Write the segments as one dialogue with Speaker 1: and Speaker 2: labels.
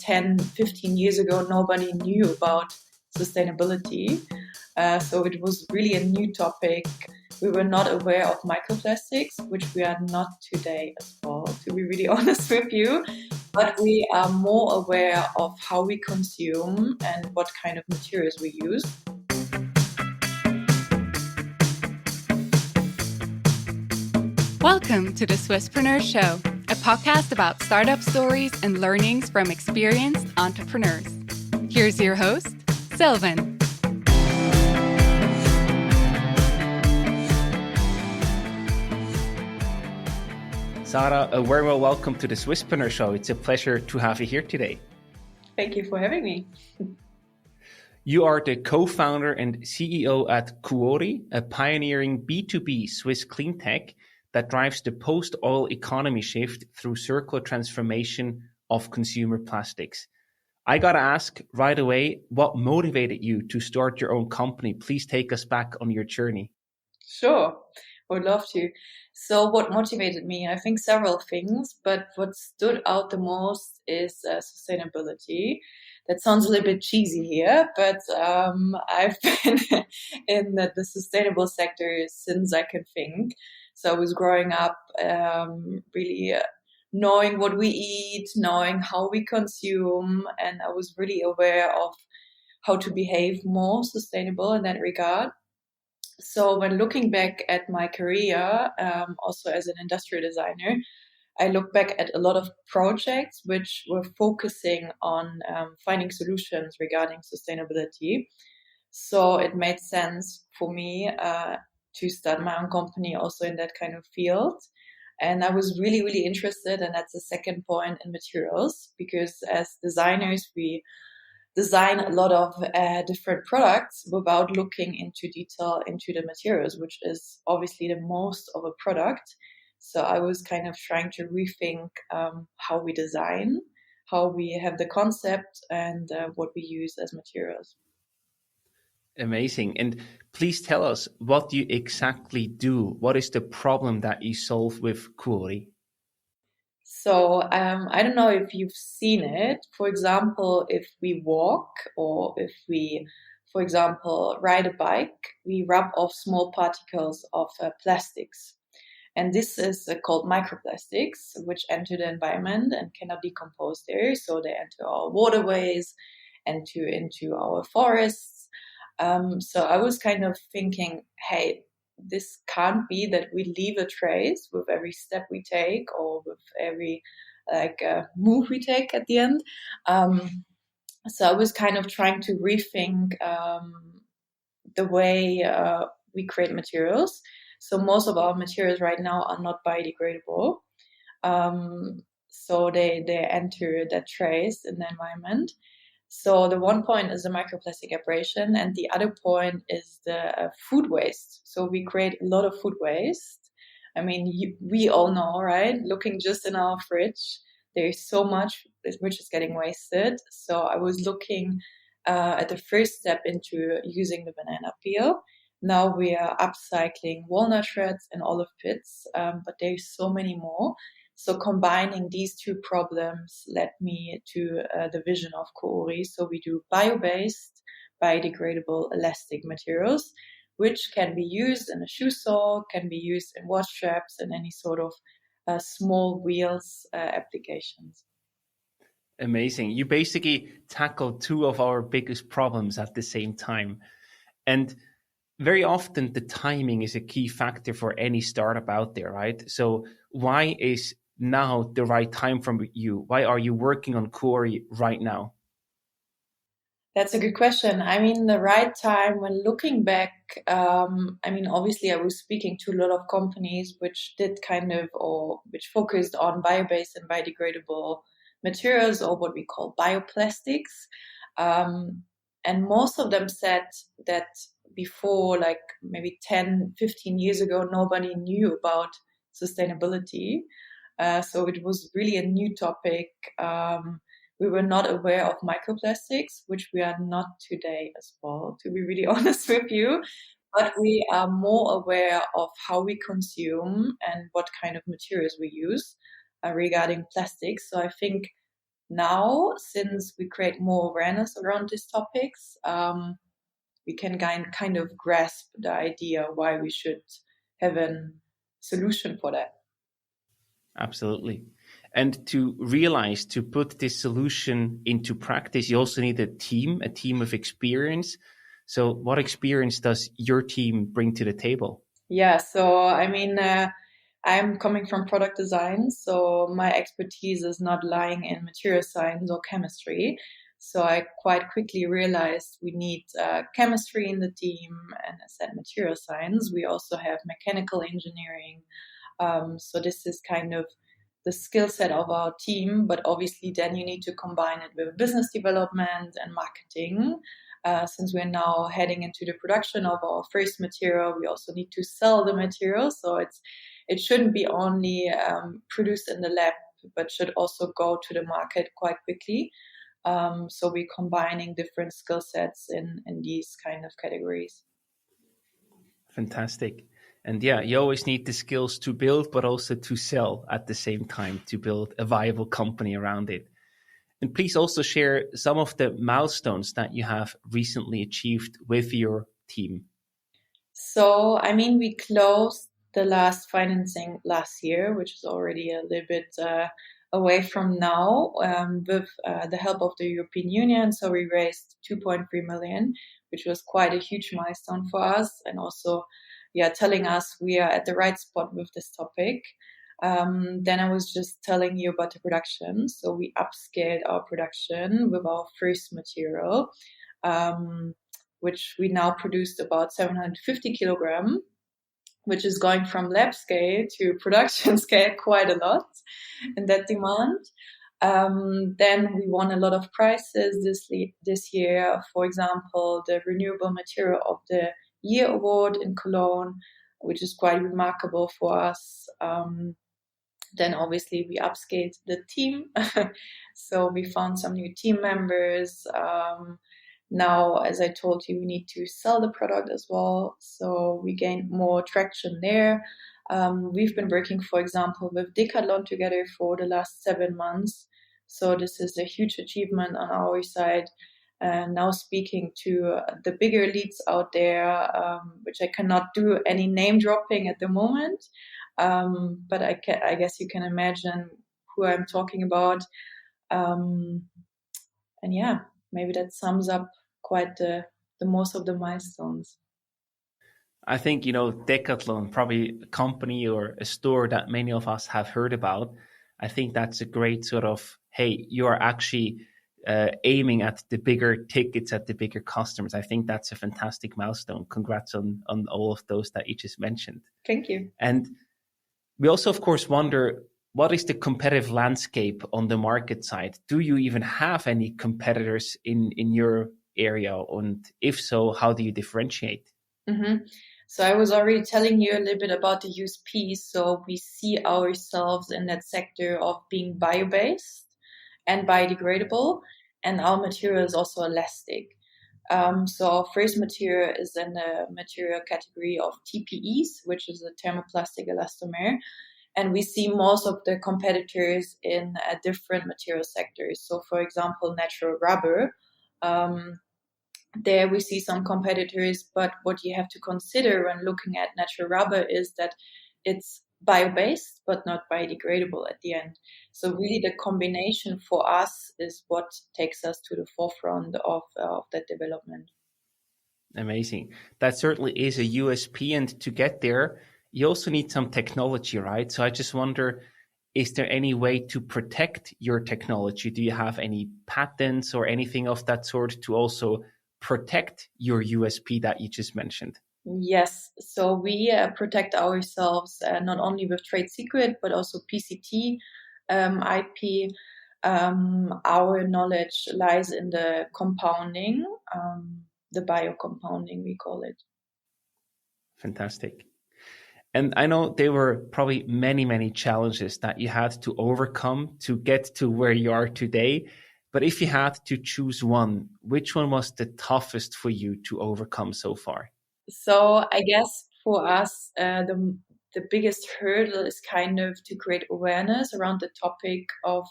Speaker 1: 10, 15 years ago, nobody knew about sustainability. So it was really a new topic. We were not aware of microplastics, which we are not today as well, to be really honest with you. But we are more aware of how we consume and what kind of materials we use.
Speaker 2: Welcome to the Swisspreneur Show, a podcast about startup stories and learnings from experienced entrepreneurs. Here's your host, Sylvan.
Speaker 3: Sarah, a very well welcome to the Swisspreneur Show. It's a pleasure to have you here today.
Speaker 1: Thank you for having me.
Speaker 3: You are the co-founder and CEO at Kuori, a pioneering B2B Swiss clean tech that drives the post-oil economy shift through circular transformation of consumer plastics. I gotta ask right away, what motivated you to start your own company? Please take us back on your journey.
Speaker 1: Sure, would love to. So what motivated me? I think several things, but what stood out the most is sustainability. That sounds a little bit cheesy here, but I've been in the sustainable sector since I can think. So I was growing up really knowing what we eat, knowing how we consume, and I was really aware of how to behave more sustainable in that regard. So when looking back at my career, also as an industrial designer, I look back at a lot of projects which were focusing on finding solutions regarding sustainability. So it made sense for me to start my own company also in that kind of field. And I was really, really interested, and that's the second point, in materials, because as designers, we design a lot of different products without looking into detail into the materials, which is obviously the most of a product. So I was kind of trying to rethink how we design, how we have the concept, and what we use as materials.
Speaker 3: Amazing. And please tell us, what do you exactly do? What is the problem that you solve with Kuori?
Speaker 1: So I don't know if you've seen it. For example, if we walk or if we, for example, ride a bike, we rub off small particles of plastics. And this is called microplastics, which enter the environment and cannot decompose there. So they enter our waterways, into our forests. So I was kind of thinking, hey, this can't be that we leave a trace with every step we take or with every move we take at the end. So I was kind of trying to rethink the way we create materials. So most of our materials right now are not biodegradable. So they enter that trace in the environment. So the one point is the microplastic abrasion, and the other point is the food waste. So we create a lot of food waste. I mean, we all know, right? Looking just in our fridge, there's so much which is getting wasted. So I was looking at the first step into using the banana peel. Now we are upcycling walnut shreds and olive pits, but there's so many more. So combining these two problems led me to the vision of Kuori. So we do biobased, biodegradable, elastic materials, which can be used in a shoe sole, can be used in wash straps, and any sort of small wheels applications.
Speaker 3: Amazing. You basically tackled two of our biggest problems at the same time. And very often the timing is a key factor for any startup out there, right? So why is now the right time for you? Why are you working on Kuori right now?
Speaker 1: That's a good question. I mean, the right time, when looking back, obviously I was speaking to a lot of companies which did which focused on bio-based and biodegradable materials, or what we call bioplastics. And most of them said that before, like maybe 10, 15 years ago, nobody knew about sustainability. So it was really a new topic. We were not aware of microplastics, which we are not today as well, to be really honest with you. But we are more aware of how we consume and what kind of materials we use regarding plastics. So I think now, since we create more awareness around these topics, we can kind of grasp the idea why we should have a solution for that.
Speaker 3: Absolutely. And to realize, to put this solution into practice, you also need a team of experience. So what experience does your team bring to the table?
Speaker 1: Yeah, so I mean, I'm coming from product design, so my expertise is not lying in material science or chemistry. So I quite quickly realized we need chemistry in the team, and as I said, material science. We also have mechanical engineering. So this is kind of the skill set of our team, but obviously then you need to combine it with business development and marketing. Since we're now heading into the production of our first material, we also need to sell the material. So it shouldn't be only produced in the lab, but should also go to the market quite quickly. So we're combining different skill sets in these kind of categories.
Speaker 3: Fantastic. And yeah, you always need the skills to build, but also to sell at the same time, to build a viable company around it. And please also share some of the milestones that you have recently achieved with your team.
Speaker 1: So, I mean, we closed the last financing last year, which is already a little bit away from now, with the help of the European Union. So we raised 2.3 million, which was quite a huge milestone for us, and also, telling us we are at the right spot with this topic. Then I was just telling you about the production. So we upscaled our production with our first material, which we now produced about 750 kilogram, which is going from lab scale to production scale quite a lot in that demand. Then we won a lot of prizes this year. For example, the Renewable Material of the Year award in Cologne, which is quite remarkable for us. Then obviously we upscaled the team. So we found some new team members. Now, as I told you, we need to sell the product as well. So we gained more traction there. We've been working, for example, with Decathlon together for the last 7 months. So this is a huge achievement on our side. Now speaking to the bigger leads out there, which I cannot do any name dropping at the moment. But I guess you can imagine who I'm talking about. And yeah, maybe that sums up quite the most of the milestones.
Speaker 3: I think, Decathlon, probably a company or a store that many of us have heard about. I think that's a great sort of, hey, you are actually aiming at the bigger tickets, at the bigger customers. I think that's a fantastic milestone. Congrats on all of those that you just mentioned.
Speaker 1: Thank you.
Speaker 3: And we also, of course, wonder, what is the competitive landscape on the market side? Do you even have any competitors in your area? And if so, how do you differentiate?
Speaker 1: Mm-hmm. So I was already telling you a little bit about the USP. So we see ourselves in that sector of being bio-based and biodegradable, and our material is also elastic. So our first material is in the material category of TPEs, which is a thermoplastic elastomer. And we see most of the competitors in different material sectors. So for example, natural rubber. There we see some competitors, but what you have to consider when looking at natural rubber is that it's bio-based, but not biodegradable at the end. So really the combination for us is what takes us to the forefront of that development.
Speaker 3: Amazing. That certainly is a USP. And to get there, you also need some technology, right? So I just wonder, is there any way to protect your technology? Do you have any patents or anything of that sort to also protect your USP that you just mentioned?
Speaker 1: Yes, so we protect ourselves not only with trade secret, but also PCT, IP. Our knowledge lies in the compounding, the biocompounding, we call it.
Speaker 3: Fantastic. And I know there were probably many, many challenges that you had to overcome to get to where you are today. But if you had to choose one, which one was the toughest for you to overcome so far?
Speaker 1: So I guess for us, the the biggest hurdle is kind of to create awareness around the topic of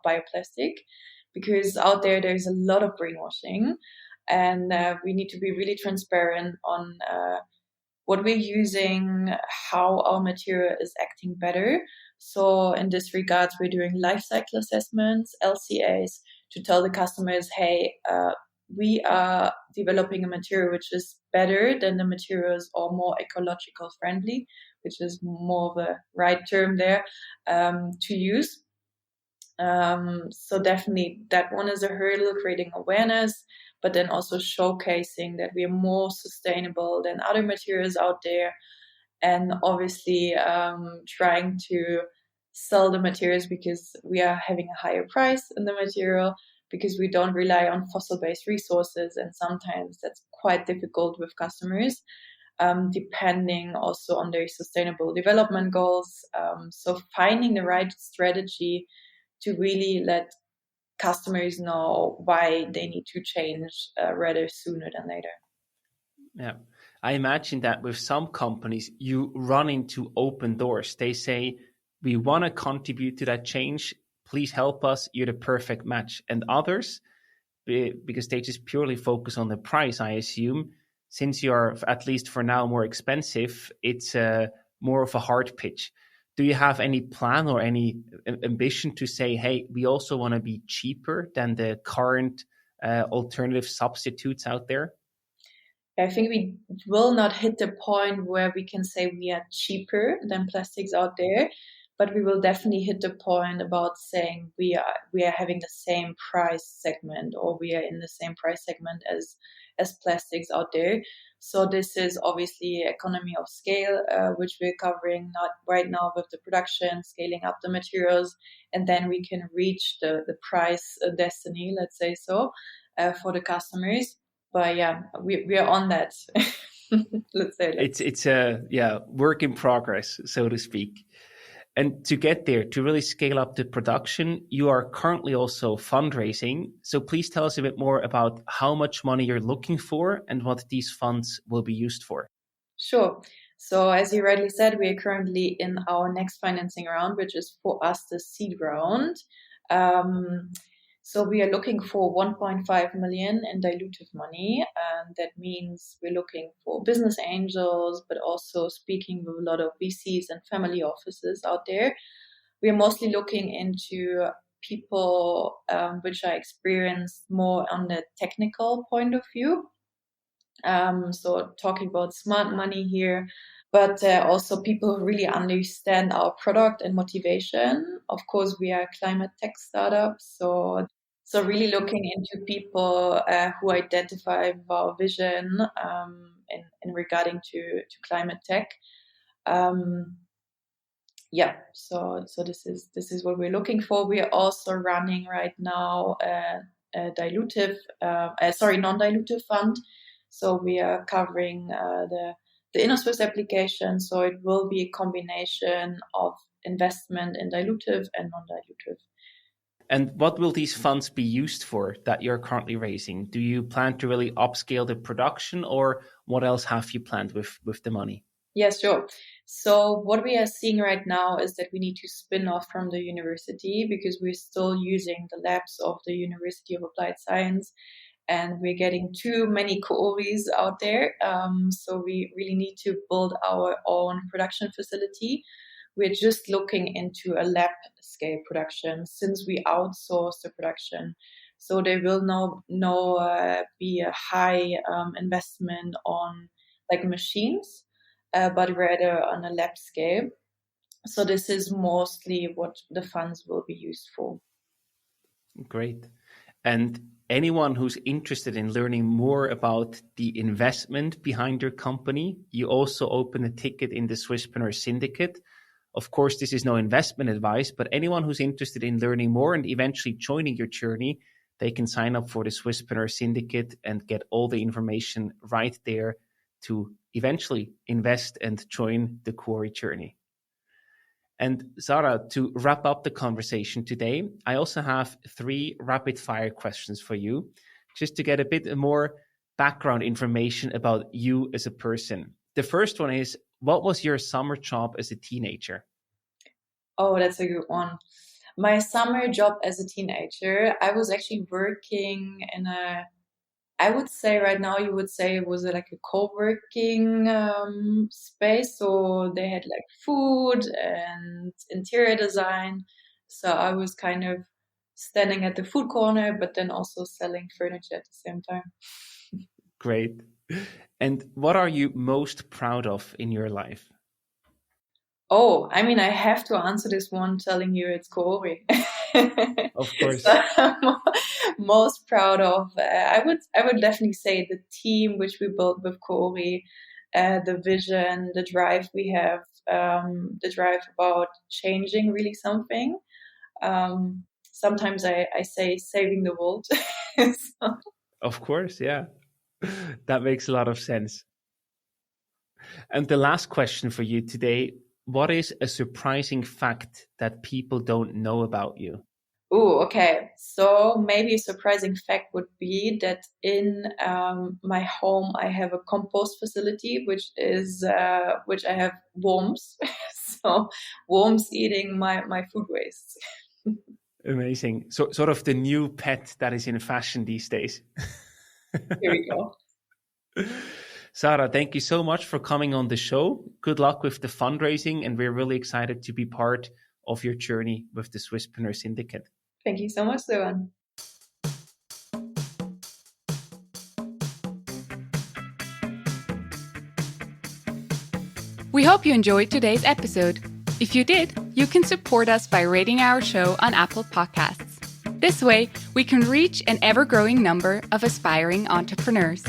Speaker 1: bioplastic, because out there's a lot of greenwashing, and we need to be really transparent on what we're using, how our material is acting better. So in this regards, we're doing life cycle assessments, LCAs, to tell the customers, hey, we are developing a material which is better than the materials or more ecological friendly, which is more of a right term there, to use. So definitely that one is a hurdle, creating awareness, but then also showcasing that we are more sustainable than other materials out there. And obviously trying to sell the materials because we are having a higher price in the material, because we don't rely on fossil-based resources. And sometimes that's quite difficult with customers, depending also on their sustainable development goals. So finding the right strategy to really let customers know why they need to change rather sooner than later.
Speaker 3: Yeah, I imagine that with some companies, you run into open doors. They say, we want to contribute to that change. Please help us. You're the perfect match. And others, because they just purely focus on the price, I assume, since you're, at least for now, more expensive, it's more of a hard pitch. Do you have any plan or any ambition to say, hey, we also want to be cheaper than the current alternative substitutes out there?
Speaker 1: I think we will not hit the point where we can say we are cheaper than plastics out there, but we will definitely hit the point about saying we are having the same price segment, or we are in the same price segment as plastics out there. So this is obviously economy of scale, which we're covering not right now with the production, scaling up the materials, and then we can reach the price destiny, let's say so, for the customers. But yeah, we are on that. Let's say that.
Speaker 3: It's a work in progress, so to speak. And to get there, to really scale up the production, you are currently also fundraising. So please tell us a bit more about how much money you're looking for and what these funds will be used for.
Speaker 1: Sure. So as you rightly said, we are currently in our next financing round, which is for us the seed round. So we are looking for 1.5 million in dilutive money, and that means we're looking for business angels, but also speaking with a lot of VCs and family offices out there. We are mostly looking into people which are experienced more on the technical point of view. So talking about smart money here, but also people who really understand our product and motivation. Of course, we are a climate tech startup, so really looking into people who identify with our vision in regarding to climate tech. So this is what we're looking for. We are also running right now a non-dilutive fund. So we are covering the InnoSwiss application. So it will be a combination of investment in dilutive and non-dilutive.
Speaker 3: And what will these funds be used for that you're currently raising? Do you plan to really upscale the production, or what else have you planned with the money?
Speaker 1: Yes, sure. So what we are seeing right now is that we need to spin off from the university, because we're still using the labs of the University of Applied Science, and we're getting too many kuoris out there. So we really need to build our own production facility. We're just looking into a lab scale production since we outsource the production. So there will be a high investment on like machines, but rather on a lab scale. So this is mostly what the funds will be used for.
Speaker 3: Great. And anyone who's interested in learning more about the investment behind your company, you also open a ticket in the Swisspreneur syndicate. Of course, this is no investment advice, but anyone who's interested in learning more and eventually joining your journey, they can sign up for the Swisspreneur syndicate and get all the information right there to eventually invest and join the kuori journey. And Sarah, to wrap up the conversation today, I also have 3 rapid fire questions for you, just to get a bit more background information about you as a person. The first one is, what was your summer job as a teenager?
Speaker 1: Oh, that's a good one. My summer job as a teenager, I was actually working in I would say right now you would say it was like a co-working space. So they had like food and interior design. So I was kind of standing at the food corner, but then also selling furniture at the same time.
Speaker 3: Great. And what are you most proud of in your life?
Speaker 1: Oh, I mean, I have to answer this one telling you it's kuori.
Speaker 3: Of course.
Speaker 1: So I'm most proud of, I would definitely say the team which we built with kuori, the vision, the drive we have, the drive about changing really something. Sometimes I say saving the world. So.
Speaker 3: Of course, yeah. That makes a lot of sense. And the last question for you today, what is a surprising fact that people don't know about you?
Speaker 1: Oh, okay. So maybe a surprising fact would be that in my home I have a compost facility, which I have worms. So worms eating my food waste.
Speaker 3: Amazing. So sort of the new pet that is in fashion these days.
Speaker 1: Here we go.
Speaker 3: Sarah, thank you so much for coming on the show. Good luck with the fundraising, and we're really excited to be part of your journey with the Swisspreneur Syndicate.
Speaker 1: Thank you so much, Johan.
Speaker 2: We hope you enjoyed today's episode. If you did, you can support us by rating our show on Apple Podcasts. This way, we can reach an ever-growing number of aspiring entrepreneurs.